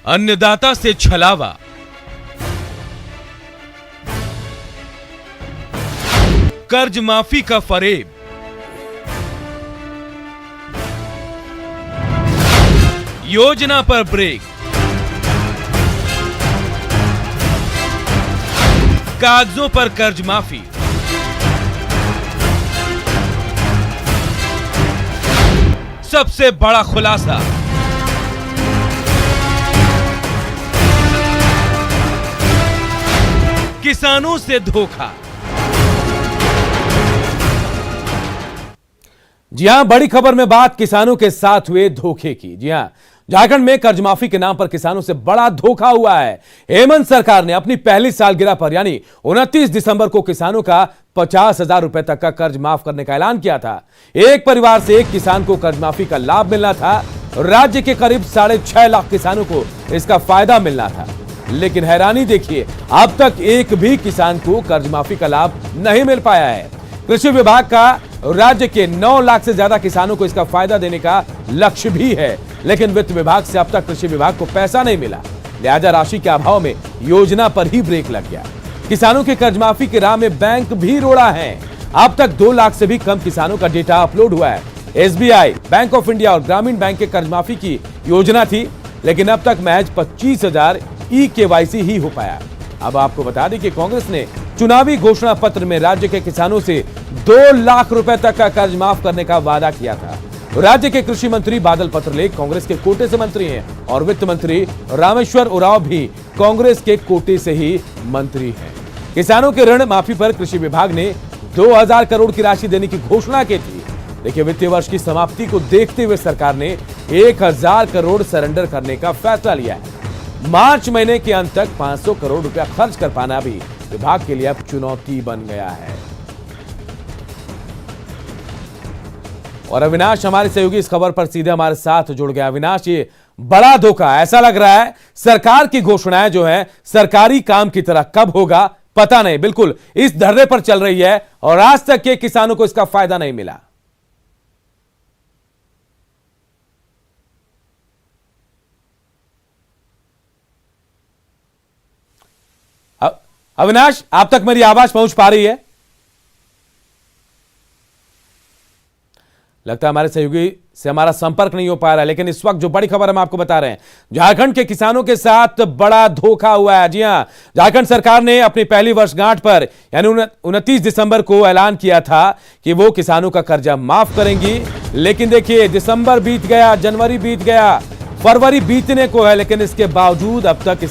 अन्नदाता से छलावा, कर्ज माफी का फरेब, योजना पर ब्रेक, कागजों पर कर्ज माफी, सबसे बड़ा खुलासा, किसानों से धोखा। जी हां, बड़ी खबर में बात किसानों के साथ हुए धोखे की। जी हां, झारखंड में कर्ज माफी के नाम पर किसानों से बड़ा धोखा हुआ है। हेमंत सरकार ने अपनी पहली सालगिरह पर यानी 29 दिसंबर को किसानों का 50,000 रुपए तक का कर्ज माफ करने का ऐलान किया था। एक परिवार से एक किसान को कर्ज माफी का लाभ मिलना था। राज्य के करीब 6.5 लाख किसानों को इसका फायदा मिलना था। लेकिन हैरानी देखिए, अब तक एक भी किसान को कर्ज माफी का लाभ नहीं मिल पाया है। कृषि विभाग का राज्य के 9 लाख से ज्यादा किसानों को इसका फायदा देने का लक्ष्य भी है, लेकिन वित्त विभाग से अब तक कृषि विभाग को पैसा नहीं मिला। लिहाजा राशि के अभाव में योजना पर ही ब्रेक लग गया। किसानों के कर्ज माफी की राह में बैंक भी रोड़ा है। अब तक 2 लाख से भी कम किसानों का डेटा अपलोड हुआ है। SBI, बैंक ऑफ इंडिया और ग्रामीण बैंक के कर्ज माफी की योजना थी, लेकिन अब तक महज 25,000 EKYC ही हो पाया। अब आपको बता दें कि कांग्रेस ने चुनावी घोषणा पत्र में राज्य के किसानों से 2 लाख रुपए तक का कर्ज माफ करने का वादा किया था। राज्य के कृषि मंत्री बादल पत्रलेख कांग्रेस के कोटे से मंत्री हैं और वित्त मंत्री रामेश्वर उरांव भी कांग्रेस के कोटे से ही मंत्री हैं। किसानों के ऋण माफी पर कृषि विभाग ने 2000 करोड़ की राशि देने की घोषणा की थी। देखिए, वित्तीय वर्ष की समाप्ति को देखते हुए सरकार ने 1000 करोड़ सरेंडर करने का फैसला लिया है। मार्च महीने के अंत तक 500 करोड़ रुपया खर्च कर पाना भी विभाग के लिए अब चुनौती बन गया है। और अविनाश हमारे सहयोगी इस खबर पर सीधे हमारे साथ जुड़ गया। अविनाश, ये बड़ा धोखा, ऐसा लग रहा है सरकार की घोषणाएं जो है सरकारी काम की तरह कब होगा पता नहीं, बिल्कुल इस धर्रे पर चल रही है और आज तक के किसानों को इसका फायदा नहीं मिला। अविनाश, आप तक मेरी आवाज पहुंच पा रही है? लगता है हमारे सहयोगी से हमारा संपर्क नहीं हो पा रहा है, लेकिन इस वक्त जो बड़ी खबर हम आपको बता रहे हैं, झारखंड के किसानों के साथ बड़ा धोखा हुआ है। जी हां, झारखंड सरकार ने अपनी पहली वर्षगांठ पर यानी 29 दिसंबर को ऐलान किया था कि वो किसानों का कर्जा माफ करेंगी। लेकिन देखिए, दिसंबर बीत गया, जनवरी बीत गया, फरवरी बीतने को है, लेकिन इसके बावजूद अब तक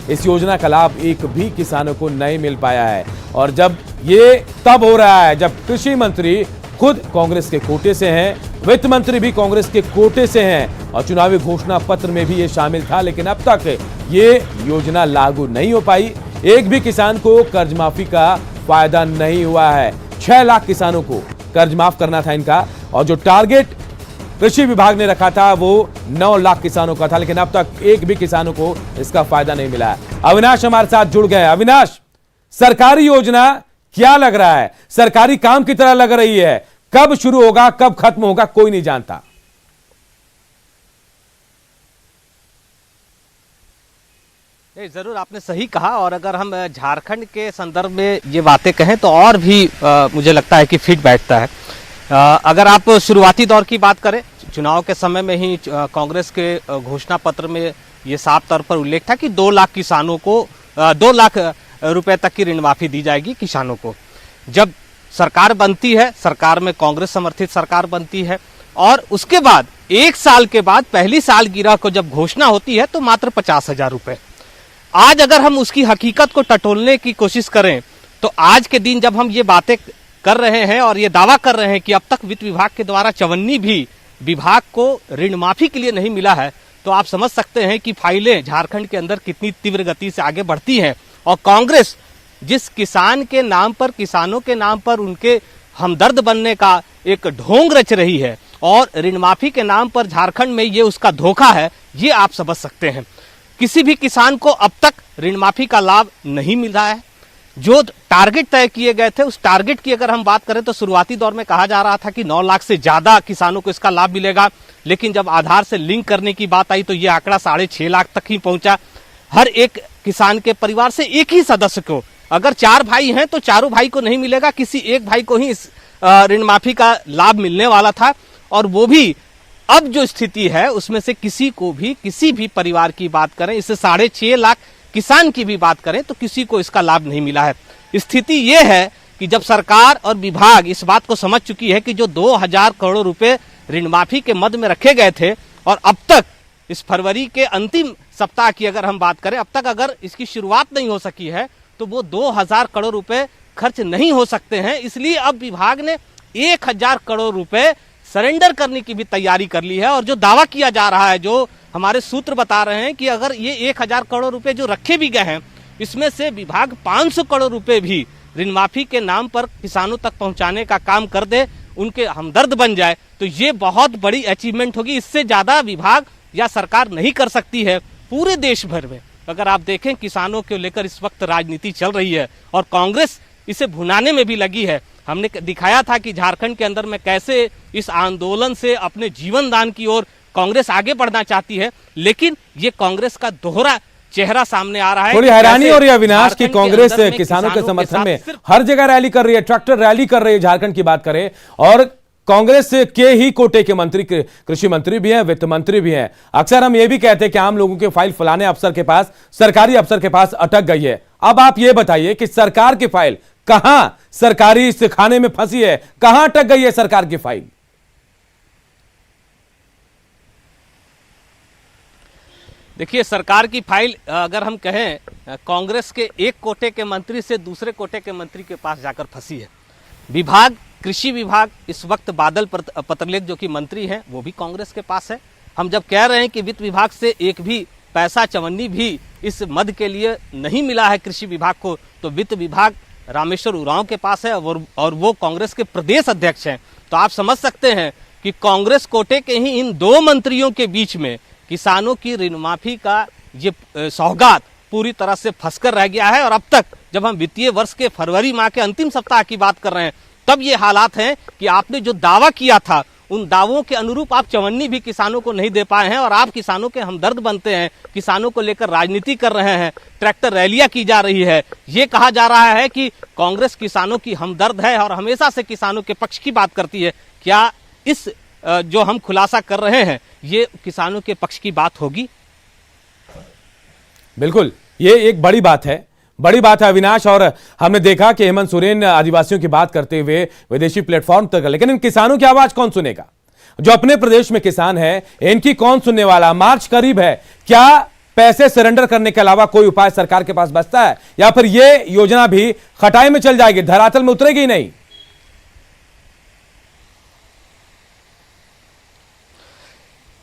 इस योजना का लाभ एक भी किसानों को नहीं मिल पाया है। और जब ये तब हो रहा है जब कृषि मंत्री खुद कांग्रेस के कोटे से हैं, वित्त मंत्री भी कांग्रेस के कोटे से हैं और चुनावी घोषणा पत्र में भी ये शामिल था, लेकिन अब तक ये योजना लागू नहीं हो पाई। एक भी किसान को कर्ज माफी का फायदा नहीं हुआ है। 6 लाख किसानों को कर्ज माफ करना था इनका, और जो टारगेट कृषि विभाग ने रखा था वो 9 लाख किसानों का था, लेकिन अब तक एक भी किसानों को इसका फायदा नहीं मिला है। अविनाश हमारे साथ जुड़ गए। अविनाश, सरकारी योजना क्या लग रहा है, सरकारी काम की तरह लग रही है, कब शुरू होगा कब खत्म होगा कोई नहीं जानता। जरूर आपने सही कहा, और अगर हम झारखंड के संदर्भ में ये बातें कहें तो और भी मुझे लगता है कि फिट बैठता है। अगर आप शुरुआती दौर की बात करें, चुनाव के समय में ही कांग्रेस के घोषणा पत्र में ये साफ तौर पर उल्लेख था कि 2 लाख किसानों को 2 लाख रुपए तक की ऋण माफी दी जाएगी किसानों को। जब सरकार बनती है, सरकार में कांग्रेस समर्थित सरकार बनती है, और उसके बाद 1 साल के बाद पहली सालगिरह को जब घोषणा होती है तो मात्र 50,000 रुपए। आज अगर हम उसकी हकीकत को टटोलने की कोशिश करें तो आज के दिन जब हम ये बातें कर रहे हैं और ये दावा कर रहे हैं कि अब तक वित्त विभाग के द्वारा चवन्नी भी विभाग को ऋण माफी के लिए नहीं मिला है, तो आप समझ सकते हैं कि फाइलें झारखंड के अंदर कितनी तीव्र गति से आगे बढ़ती हैं। और कांग्रेस जिस किसान के नाम पर, किसानों के नाम पर उनके हमदर्द बनने का एक ढोंग रच रही है, और ऋण माफी के नाम पर झारखंड में ये उसका धोखा है, ये आप समझ सकते हैं। किसी भी किसान को अब तक ऋण माफी का लाभ नहीं मिल रहा है। जो टारगेट तय किए गए थे उस टारगेट की अगर हम बात करें तो शुरुआती दौर में कहा जा रहा था कि 9 लाख से ज्यादा किसानों को इसका लाभ मिलेगा, लेकिन जब आधार से लिंक करने की बात आई तो ये आंकड़ा 6.5 लाख तक ही पहुंचा। हर एक किसान के परिवार से एक ही सदस्य को, अगर 4 भाई हैं तो चारों भाई को नहीं मिलेगा, किसी एक भाई को ही इस ऋण माफी का लाभ मिलने वाला था। और वो भी अब जो स्थिति है उसमें से किसी को भी, किसी भी परिवार की बात करें, इससे 6.5 लाख किसान की भी बात करें तो किसी को इसका लाभ नहीं मिला है। स्थिति ये है कि जब सरकार और विभाग इस बात को समझ चुकी है कि जो 2000 करोड़ रुपए ऋण माफी के मद में रखे गए थे और अब तक इस फरवरी के अंतिम सप्ताह की अगर हम बात करें, अब तक अगर इसकी शुरुआत नहीं हो सकी है तो वो 2000 करोड़ रुपए खर्च नहीं हो सकते हैं। इसलिए अब विभाग ने 1000 करोड़ रुपए सरेंडर करने की भी तैयारी कर ली है। और जो दावा किया जा रहा है, जो हमारे सूत्र बता रहे हैं कि अगर ये 1000 करोड़ रुपए जो रखे भी गए हैं, इसमें से विभाग 500 करोड़ रुपए भी ऋण माफी के नाम पर किसानों तक पहुंचाने का काम कर दे, उनके हमदर्द बन जाए, तो ये बहुत बड़ी अचीवमेंट होगी। इससे ज्यादा विभाग या सरकार नहीं कर सकती है। पूरे देश भर में अगर आप देखें किसानों को लेकर इस वक्त राजनीति चल रही है और कांग्रेस इसे भुनाने में भी लगी है। हमने दिखाया था कि झारखंड के अंदर में कैसे इस आंदोलन से अपने जीवन दान की ओर कांग्रेस आगे बढ़ना चाहती है, लेकिन ये कांग्रेस का दोहरा चेहरा सामने आ रहा है। थोड़ी हैरानी हो रही है अविनाश की कांग्रेस किसानों के समर्थन में हर जगह रैली कर रही है, ट्रैक्टर रैली कर रही है। झारखंड की बात करें और कांग्रेस के ही कोटे के मंत्री, कृषि मंत्री भी हैं, वित्त मंत्री भी हैं। अक्सर हम ये भी कहते हैं कि आम लोगों के फाइल फलाने अफसर के पास, सरकारी अफसर के पास अटक गई है। अब आप ये बताइए कि सरकार की फाइल कहां सरकारी इस खाने में फंसी है, कहां अटक गई है सरकार की फाइल? देखिए, सरकार की फाइल अगर हम कहें कांग्रेस के एक कोटे के मंत्री से दूसरे कोटे के मंत्री के पास जाकर फंसी है। विभाग, कृषि विभाग इस वक्त बादल पत्रलेख जो कि मंत्री हैं वो भी कांग्रेस के पास है। हम जब कह रहे हैं कि वित्त विभाग से एक भी पैसा चवन्नी भी इस मद के लिए नहीं मिला है कृषि विभाग को, तो वित्त विभाग रामेश्वर उरांव के पास है और वो कांग्रेस के प्रदेश अध्यक्ष हैं। तो आप समझ सकते हैं कि कांग्रेस कोटे के ही इन 2 मंत्रियों के बीच में किसानों की ऋण माफी का ये सौगात पूरी तरह से फंसकर रह गया है। और अब तक जब हम वित्तीय वर्ष के फरवरी माह के अंतिम सप्ताह की बात कर रहे हैं, तब ये हालात हैं कि आपने जो दावा किया था उन दावों के अनुरूप आप चवन्नी भी किसानों को नहीं दे पाए हैं। और आप किसानों के हमदर्द बनते हैं, किसानों को लेकर राजनीति कर रहे हैं, ट्रैक्टर रैलियां की जा रही है। ये कहा जा रहा है कि कांग्रेस किसानों की हमदर्द है और हमेशा से किसानों के पक्ष की बात करती है। क्या इस जो हम खुलासा कर रहे हैं ये किसानों के पक्ष की बात होगी? बिल्कुल, ये एक बड़ी बात है, बड़ी बात है अविनाश। और हमने देखा कि हेमंत सोरेन आदिवासियों की बात करते हुए विदेशी प्लेटफॉर्म तक, लेकिन इन किसानों की आवाज कौन सुनेगा? जो अपने प्रदेश में किसान है, इनकी कौन सुनने वाला? मार्च करीब है, क्या पैसे सरेंडर करने के अलावा कोई उपाय सरकार के पास बचता है, या फिर यह योजना भी खटाई में चल जाएगी, धरातल में उतरेगी नहीं?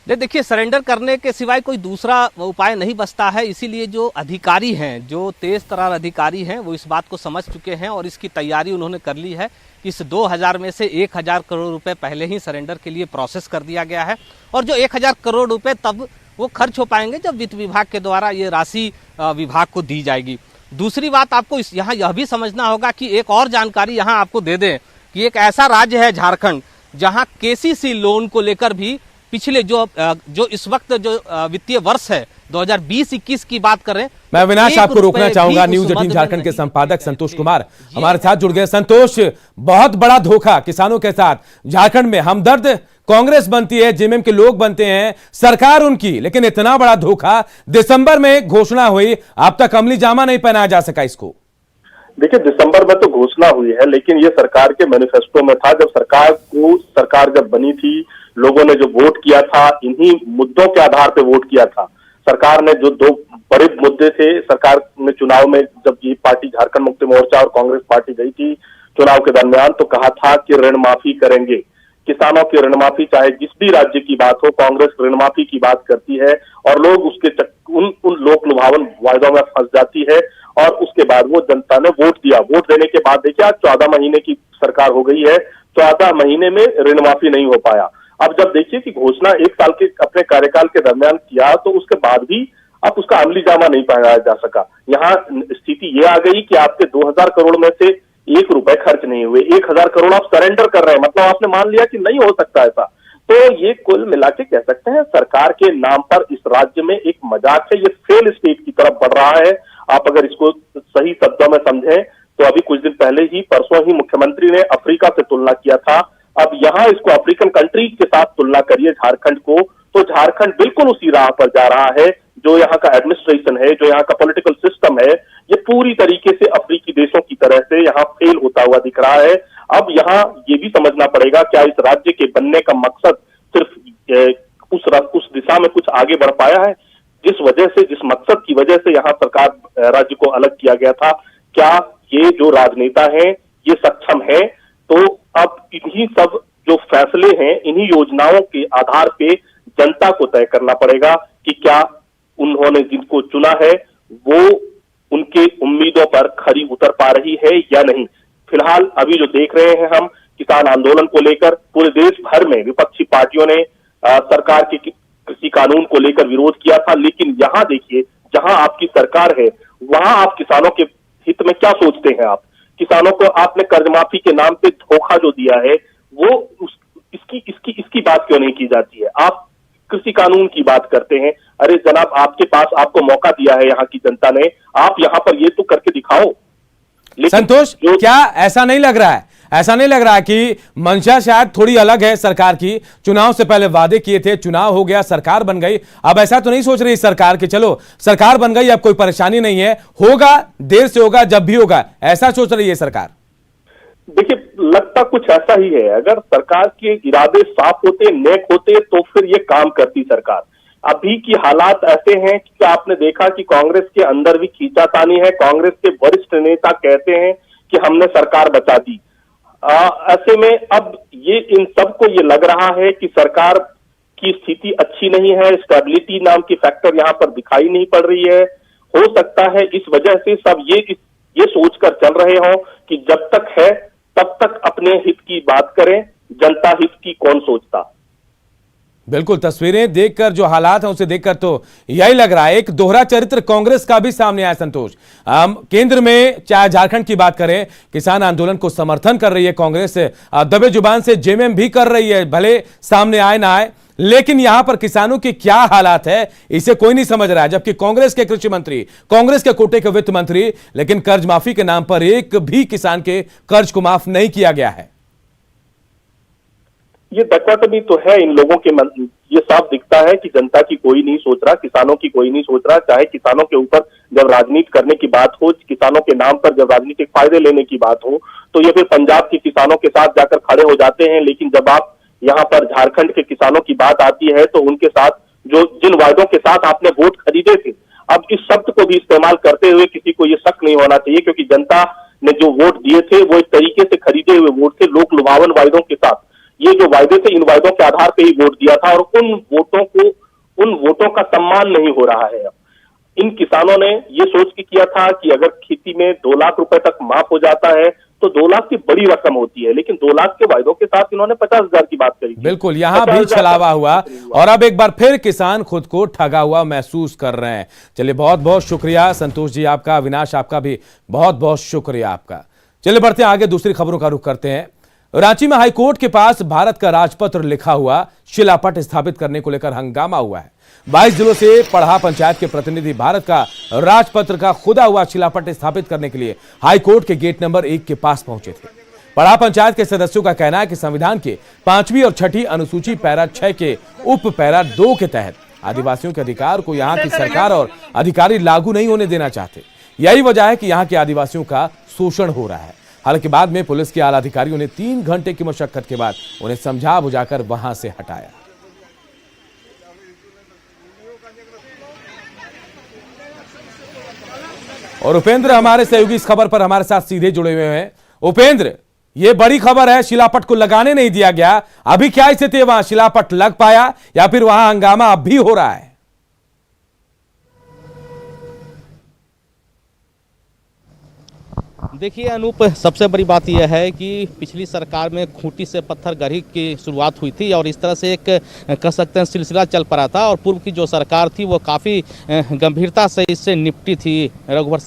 देखिए, सरेंडर करने के सिवाय कोई दूसरा उपाय नहीं बचता है। इसीलिए जो अधिकारी हैं, जो तेज तर्रार अधिकारी हैं, वो इस बात को समझ चुके हैं और इसकी तैयारी उन्होंने कर ली है। इस 2000 में से 1000 करोड़ रुपए पहले ही सरेंडर के लिए प्रोसेस कर दिया गया है। और जो 1000 करोड़ रुपए तब वो खर्च हो पाएंगे जब वित्त विभाग के द्वारा ये राशि विभाग को दी जाएगी। दूसरी बात आपको यहाँ यह भी समझना होगा कि एक और जानकारी यहाँ आपको दे दें कि एक ऐसा राज्य है झारखंड जहाँ केसीसी लोन को लेकर भी पिछले जो इस वक्त जो वित्तीय वर्ष है 2020-21 की बात करें, मैं अविनाश आपको रोकना चाहूंगा। न्यूज 18 झारखंड के संपादक संतोष कुमार हमारे साथ जुड़ गए। संतोष, बहुत बड़ा धोखा किसानों के साथ झारखंड में। हमदर्द कांग्रेस बनती है, जेएमएम के लोग बनते हैं, सरकार उनकी, लेकिन इतना बड़ा धोखा। दिसंबर में घोषणा हुई, अब तक अमली जामा नहीं पहनाया जा सका इसको। देखिए, दिसंबर में तो घोषणा हुई है, लेकिन ये सरकार के मैनिफेस्टो में था। जब सरकार जब बनी थी, लोगों ने जो वोट किया था, इन्हीं मुद्दों के आधार पे वोट किया था। सरकार ने जो 2 बड़े मुद्दे थे, सरकार ने चुनाव में, जब ये पार्टी झारखंड मुक्ति मोर्चा और कांग्रेस पार्टी गई थी चुनाव के दरमियान, तो कहा था कि ऋण माफी करेंगे, किसानों की ऋण माफी, चाहे जिस भी राज्य की बात हो, कांग्रेस ऋण माफी की बात करती है और लोग उसके उन लोक लुभावन वायदों में फंस जाती है। और उसके बाद वो जनता ने वोट दिया। वोट देने के बाद देखिए, आज 14 महीने की सरकार हो गई है, 14 महीने में ऋण माफी नहीं हो पाया। अब जब देखिए कि घोषणा 1 साल के अपने कार्यकाल के दरमियान किया, तो उसके बाद भी अब उसका अमली जामा नहीं पाया जा सका। यहाँ स्थिति ये आ गई कि आपके 2000 करोड़ में से 1 रुपए खर्च नहीं हुए, 1000 करोड़ आप सरेंडर कर रहे हैं, मतलब आपने मान लिया कि नहीं हो सकता ऐसा। तो ये कुल मिला के कह सकते हैं सरकार के नाम पर इस राज्य में एक मजाक है, ये फेल स्टेट की तरफ बढ़ रहा है। आप अगर इसको सही शब्दों में समझें तो अभी कुछ दिन पहले ही, परसों ही मुख्यमंत्री ने अफ्रीका से तुलना किया था, अब यहाँ इसको अफ्रीकन कंट्रीज के साथ तुलना करिए झारखंड को, तो झारखंड बिल्कुल उसी राह पर जा रहा है। जो यहाँ का एडमिनिस्ट्रेशन है, जो यहाँ का पॉलिटिकल सिस्टम है, ये पूरी तरीके से अफ्रीकी देशों की तरह से यहाँ फेल होता हुआ दिख रहा है। अब यहाँ ये भी समझना पड़ेगा, क्या इस राज्य के बनने का मकसद सिर्फ उस दिशा में कुछ आगे बढ़ पाया है जिस वजह से, जिस मकसद की वजह से यहाँ सरकार राज्य को अलग किया गया था? क्या ये जो राजनेता हैं ये सक्षम है? तो अब इन्हीं सब जो फैसले हैं, इन्हीं योजनाओं के आधार पे जनता को तय करना पड़ेगा कि क्या उन्होंने जिनको चुना है वो उनके उम्मीदों पर खरी उतर पा रही है या नहीं। फिलहाल अभी जो देख रहे हैं हम किसान आंदोलन को लेकर, पूरे देश भर में विपक्षी पार्टियों ने सरकार के कृषि कानून को लेकर विरोध किया था, लेकिन यहाँ देखिए जहां आपकी सरकार है वहां आप किसानों के हित में क्या सोचते हैं? आप किसानों को आपने कर्ज माफी के नाम पे धोखा जो दिया है वो इसकी बात क्यों नहीं की जाती है? आप कृषि कानून की बात करते हैं। अरे जनाब, आपके पास आपको मौका दिया है यहाँ की जनता ने, आप यहाँ पर ये तो करके दिखाओ। संतोष, क्या ऐसा नहीं लग रहा है, ऐसा नहीं लग रहा है कि मंशा शायद थोड़ी अलग है सरकार की? चुनाव से पहले वादे किए थे, चुनाव हो गया, सरकार बन गई, अब ऐसा तो नहीं सोच रही सरकार कि चलो सरकार बन गई, अब कोई परेशानी नहीं है, होगा, देर से होगा, जब भी होगा, ऐसा सोच रही है सरकार? देखिए, लगता कुछ ऐसा ही है। अगर सरकार के इरादे साफ होते, नेक होते, तो फिर ये काम करती सरकार। अभी की हालात ऐसे हैं कि आपने देखा कि कांग्रेस के अंदर भी खींचातानी है। कांग्रेस के वरिष्ठ नेता कहते हैं कि हमने सरकार बचा दी। ऐसे में अब ये इन सबको ये लग रहा है कि सरकार की स्थिति अच्छी नहीं है, स्टेबिलिटी नाम की फैक्टर यहाँ पर दिखाई नहीं पड़ रही है। हो सकता है इस वजह से सब ये सोचकर चल रहे हो कि जब तक है तब तक अपने हित की बात करें, जनता हित की कौन सोचता। बिल्कुल, तस्वीरें देखकर, जो हालात हैं उसे देखकर तो यही लग रहा है। एक दोहरा चरित्र कांग्रेस का भी सामने आया संतोष। केंद्र में चाहे झारखंड की बात करें, किसान आंदोलन को समर्थन कर रही है कांग्रेस, दबे जुबान से जेएमएम भी कर रही है, भले सामने आए ना आए, लेकिन यहां पर किसानों की क्या हालात है इसे कोई नहीं समझ रहा है। जबकि कांग्रेस के कृषि मंत्री, कांग्रेस के कोटे के वित्त मंत्री, लेकिन कर्ज माफी के नाम पर एक भी किसान के कर्ज को माफ नहीं किया गया है। ये डिकोटमी तो है इन लोगों के मन। ये साफ दिखता है कि जनता की कोई नहीं सोच रहा, किसानों की कोई नहीं सोच रहा। चाहे किसानों के ऊपर जब राजनीति करने की बात हो, किसानों के नाम पर जब राजनीतिक फायदे लेने की बात हो, तो ये फिर पंजाब के किसानों के साथ जाकर खड़े हो जाते हैं। लेकिन जब आप यहाँ पर झारखंड के किसानों की बात आती है तो उनके साथ जिन वायदों के साथ आपने वोट खरीदे थे, अब इस शब्द को भी इस्तेमाल करते हुए किसी को ये शक नहीं होना चाहिए, क्योंकि जनता ने जो वोट दिए थे वो एक तरीके से खरीदे हुए वोट थे, लोक लुभावन वायदों के साथ। ये जो वायदे थे, इन वायदों के आधार पर ही वोट दिया था, और उन वोटों का सम्मान नहीं हो रहा है। इन किसानों ने ये सोच के किया था कि अगर खेती में 2 लाख रुपए तक माफ हो जाता है तो 2 लाख की बड़ी रकम होती है, लेकिन 2 लाख के वायदों के साथ इन्होंने 50,000 की बात करी। बिल्कुल, यहां भी छलावा हुआ और अब एक बार फिर किसान खुद को ठगा हुआ महसूस कर रहे हैं। चलिए, बहुत बहुत शुक्रिया संतोष जी आपका, अविनाश आपका भी बहुत बहुत शुक्रिया आपका। चलिए बढ़ते हैं आगे, दूसरी खबरों का रुख करते हैं। रांची में हाईकोर्ट के पास भारत का राजपत्र लिखा हुआ शिलापट स्थापित करने को लेकर हंगामा हुआ है। 22 जिलों से पढ़ा पंचायत के प्रतिनिधि भारत का राजपत्र का खुदा हुआ शिलापट स्थापित करने के लिए हाईकोर्ट के गेट नंबर 1 के पास पहुंचे थे। पढ़ा पंचायत के सदस्यों का कहना है कि संविधान के 5वीं और 6ठी अनुसूची पैरा 6 के उप पैरा 2 के तहत आदिवासियों के अधिकार को यहाँ की सरकार और अधिकारी लागू नहीं होने देना चाहते। यही वजह है कि यहाँ के आदिवासियों का शोषण हो रहा है। हालांकि बाद में पुलिस के आला अधिकारियों ने 3 घंटे की मशक्कत के बाद उन्हें समझा बुझाकर वहां से हटाया। और उपेंद्र हमारे सहयोगी इस खबर पर हमारे साथ सीधे जुड़े हुए हैं। उपेंद्र, ये बड़ी खबर है, शिलापट को लगाने नहीं दिया गया, अभी क्या स्थिति है? वहां शिलापट लग पाया या फिर वहां हंगामा अब भी हो रहा है? देखिए अनूप, सबसे बड़ी बात यह है कि पिछली सरकार में खूंटी से पत्थर गढ़ी की शुरुआत हुई थी और इस तरह से एक कह सकते हैं सिलसिला चल पड़ा था और पूर्व की जो सरकार थी वो काफ़ी गंभीरता से इससे निपटी थी, रघुवर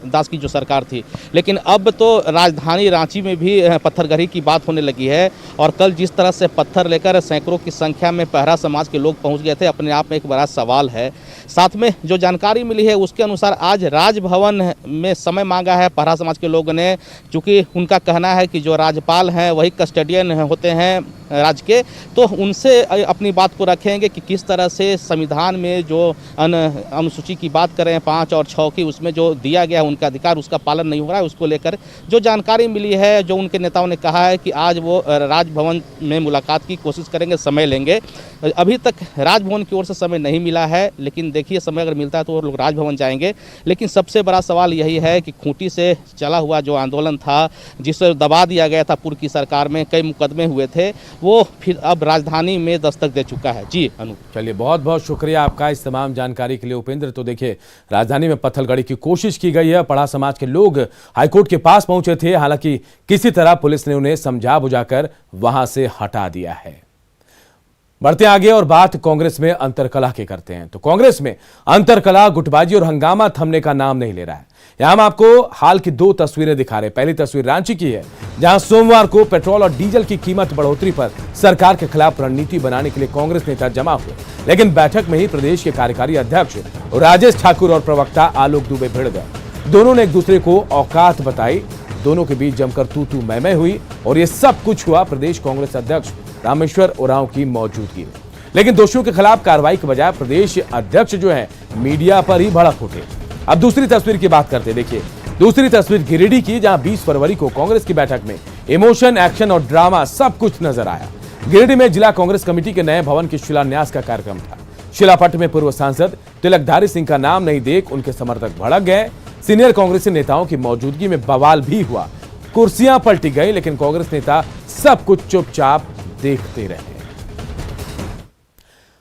दास की जो सरकार थी। लेकिन अब तो राजधानी रांची में भी पत्थर गढ़ी की बात होने लगी है और कल जिस तरह से पत्थर लेकर सैकड़ों की संख्या में पहरा समाज के लोग पहुँच गए थे, अपने आप में एक बड़ा सवाल है। साथ में जो जानकारी मिली है उसके अनुसार आज राजभवन में समय मांगा है पहरा समाज के लोगों ने, चूँकि उनका कहना है कि जो राज्यपाल हैं वही कस्टडियन होते हैं राज्य के, तो उनसे अपनी बात को रखेंगे कि किस तरह से संविधान में जो अनुसूची की बात करें 5 और 6 की, उसमें जो दिया गया उनका अधिकार उसका पालन नहीं हो रहा है। उसको लेकर जो जानकारी मिली है, जो उनके नेताओं ने कहा है कि आज वो राजभवन में मुलाकात की कोशिश करेंगे, समय लेंगे। अभी तक राजभवन की ओर से समय नहीं मिला है, लेकिन देखिए समय अगर मिलता है तो वो लोग राजभवन जाएंगे। लेकिन सबसे बड़ा सवाल यही है कि खूंटी से चला हुआ जो आंदोलन था, जिसे दबा दिया गया था पूर्व की सरकार में, कई मुकदमे हुए थे, वो फिर अब राजधानी में दस्तक दे चुका है। जी अनु, चलिए बहुत बहुत शुक्रिया आपका इस तमाम जानकारी के लिए उपेंद्र। तो देखिए राजधानी में पत्थरगढ़ी की कोशिश की गई है, पढ़ा समाज के लोग हाईकोर्ट के पास पहुंचे थे, हालांकि किसी तरह पुलिस ने उन्हें समझा बुझाकर वहां से हटा दिया है। बढ़ते आगे और बात कांग्रेस में अंतरकलह की करते हैं। तो कांग्रेस में अंतरकलह, गुटबाजी और हंगामा थमने का नाम नहीं ले रहा है। यहां हम आपको हाल की 2 तस्वीरें दिखा रहे हैं। पहली तस्वीर रांची की है, जहां सोमवार को पेट्रोल और डीजल की कीमत बढ़ोतरी पर सरकार के खिलाफ रणनीति बनाने के लिए कांग्रेस नेता जमा हुए, लेकिन बैठक में ही प्रदेश के कार्यकारी अध्यक्ष राजेश ठाकुर और प्रवक्ता आलोक दुबे भिड़ गए। दोनों ने एक दूसरे को औकात बताई, दोनों के बीच जमकर तू मैं हुई और ये सब कुछ हुआ प्रदेश कांग्रेस अध्यक्ष रामेश्वर उरांव की मौजूदगी में। लेकिन दोषियों के खिलाफ कार्रवाई के बजाय प्रदेश अध्यक्ष जो है मीडिया पर ही भड़क उठे। अब दूसरी तस्वीर की बात करते हैं। देखिए दूसरी तस्वीर गिरिडीह की, जहां 20 फरवरी को कांग्रेस की बैठक में इमोशन, एक्शन और ड्रामा सब कुछ नजर आया। गिरिडीह में जिला कांग्रेस कमेटी के नए भवन के शिलान्यास का कार्यक्रम था। शिलापट में पूर्व सांसद तिलकधारी सिंह का नाम नहीं देख उनके समर्थक भड़क गए। सीनियर कांग्रेसी नेताओं की मौजूदगी में बवाल भी हुआ, कुर्सियां पलटी गई, लेकिन कांग्रेस नेता सब कुछ चुपचाप देखते रहे।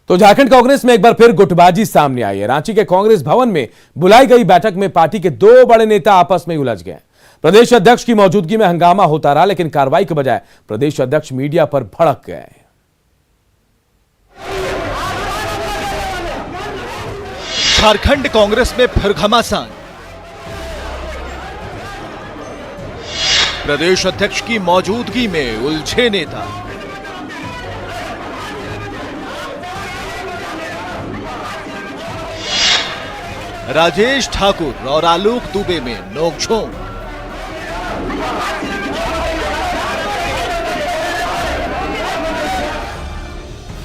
तो झारखंड कांग्रेस में एक बार फिर गुटबाजी सामने आई है। रांची के कांग्रेस भवन में बुलाई गई बैठक में पार्टी के 2 बड़े नेता आपस में उलझ गए। प्रदेश अध्यक्ष की मौजूदगी में हंगामा होता रहा, लेकिन कार्रवाई के बजाय प्रदेश अध्यक्ष मीडिया पर भड़क गए। झारखंड कांग्रेस में फिर घमासान। प्रदेश अध्यक्ष की मौजूदगी में उलझे नेता। राजेश ठाकुर और आलोक दुबे में नोकझोंक।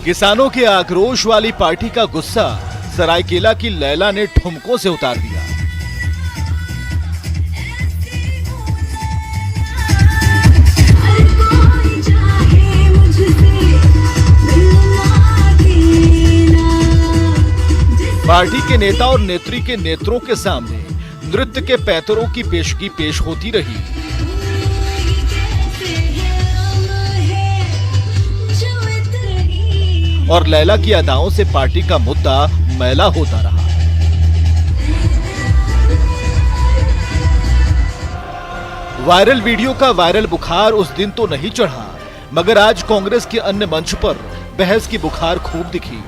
किसानों के आक्रोश वाली पार्टी का गुस्सा सरायकेला की लैला ने ठुमकों से उतार दिया। पार्टी के नेता और नेत्री के नेत्रों के सामने नृत्य के पैतरों की पेशगी पेश होती रही। और लैला की अदाओं से पार्टी का मुद्दा मैला होता रहा। वायरल वीडियो का वायरल बुखार उस दिन तो नहीं चढ़ा, मगर आज कांग्रेस के अन्य मंच पर बहस की बुखार खूब दिखी।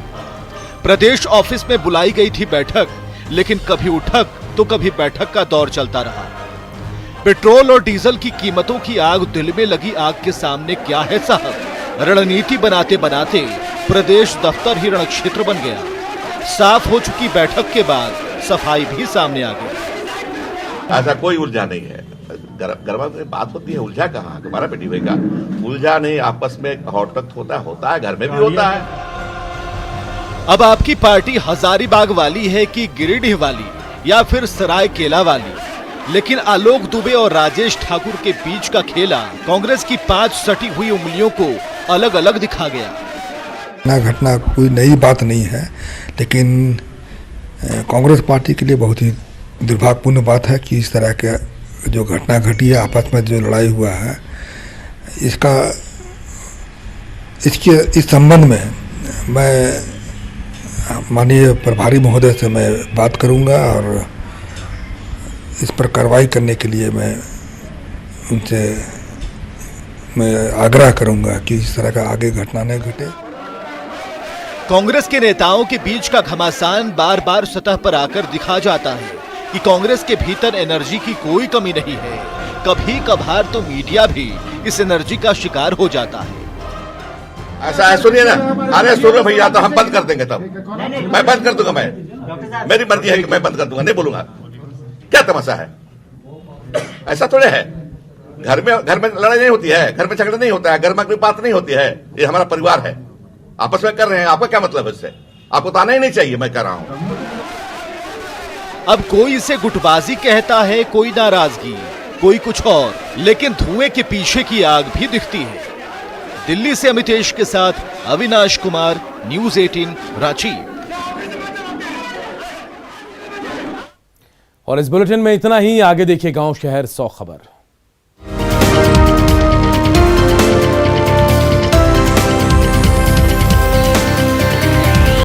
प्रदेश ऑफिस में बुलाई गई थी बैठक, लेकिन कभी उठक तो कभी बैठक का दौर चलता रहा। पेट्रोल और डीजल की कीमतों की आग दिल में लगी आग के सामने क्या है साहब। रणनीति बनाते बनाते प्रदेश दफ्तर ही रणक्षेत्र बन गया। साफ हो चुकी बैठक के बाद सफाई भी सामने आ गई। ऐसा कोई उलझा नहीं है। गरमा में बात होती है, उलझा कहाँ तुम्हारा बेटी भाई का उलझा नहीं। आपस में हौटक होता है, घर में भी होता है। अब आपकी पार्टी हजारीबाग वाली है कि गिरिडीह वाली या फिर सरायकेला वाली, लेकिन आलोक दुबे और राजेश ठाकुर के बीच का खेला कांग्रेस की 5 सटी हुई उंगलियों को अलग अलग दिखा गया। घटना कोई नई बात नहीं है, लेकिन कांग्रेस पार्टी के लिए बहुत ही दुर्भाग्यपूर्ण बात है कि इस तरह के जो घटना घटी है, आपस में जो लड़ाई हुआ है, इस संबंध में मैं माननीय प्रभारी महोदय से मैं बात करूंगा और इस पर कार्रवाई करने के लिए मैं उनसे मैं आग्रह करूंगा कि इस तरह का आगे घटना न घटे। कांग्रेस के नेताओं के बीच का घमासान बार बार सतह पर आकर दिखा जाता है कि कांग्रेस के भीतर एनर्जी की कोई कमी नहीं है। कभी कभार तो मीडिया भी इस एनर्जी का शिकार हो जाता है। ऐसा है, सुनिए ना, अरे सुनो भैया, तो हम बंद कर देंगे, तब मैं बंद कर दूंगा। मेरी मर्जी है कि मैं बंद कर दूंगा, नहीं बोलूंगा। क्या तमाशा है? ऐसा थोड़े है। घर में लड़ाई नहीं होती है, घर में झगड़ा नहीं होता है, घर में कोई बात नहीं होती है। ये हमारा परिवार है, आपस में कर रहे हैं। आपका क्या मतलब है इससे? आपको तो आना ही नहीं चाहिए, मैं कह रहा हूं। अब कोई इसे गुटबाजी कहता है, कोई नाराजगी, कोई कुछ और, लेकिन धुएं के पीछे की आग भी दिखती है। दिल्ली से अमितेश के साथ अविनाश कुमार, न्यूज़ 18 रांची। और इस बुलेटिन में इतना ही। आगे देखिए गांव शहर 100 खबर।